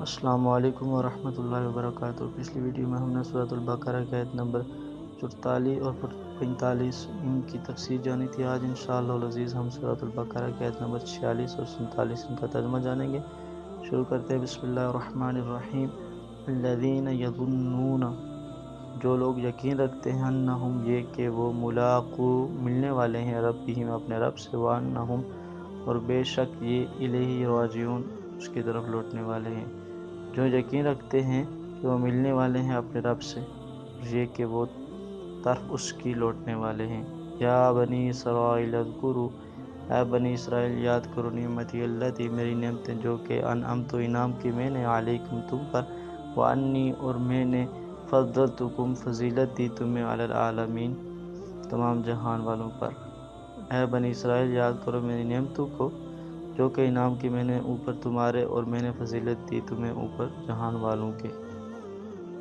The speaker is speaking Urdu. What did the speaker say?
السلام علیکم ورحمۃ اللہ وبرکاتہ۔ پچھلی ویڈیو میں ہم نے سورۃ البقرہ کی آیت نمبر 44 اور 45 ان کی تفسیر جانی تھی۔ آج انشاءاللہ العزیز ہم سورۃ البقرہ کی آیت نمبر 46 اور 47 ان کا ترجمہ جانیں گے۔ شروع کرتے ہیں بسم اللہ الرحمن الرحیم۔ الذین یظنون، جو لوگ یقین رکھتے ہیں، انہم یہ کہ وہ ملاقو ملنے والے ہیں، ربہم اپنے رب سے، وانہم اور بے شک یہ الیہ راجعون اس کی طرف لوٹنے والے ہیں۔ جو یقین رکھتے ہیں کہ وہ ملنے والے ہیں اپنے رب سے، یہ کہ وہ طرف اس کی لوٹنے والے ہیں۔ یا بنی اسرائیل اذکروا، اے بنی اسرائیل یاد کرو نعمتی التی، میری نعمتیں جو کہ انعمت انعام کی میں نے علیکم تم پر، وانی اور میں نے فضلتکم فضیلت دی تمہیں علی العالمین تمام جہان والوں پر۔ اے بنی اسرائیل یاد کرو میری نعمتوں کو جو کہ انعام کی میں نے اوپر تمہارے، اور میں نے فضیلت دی تمہیں اوپر جہان والوں کے۔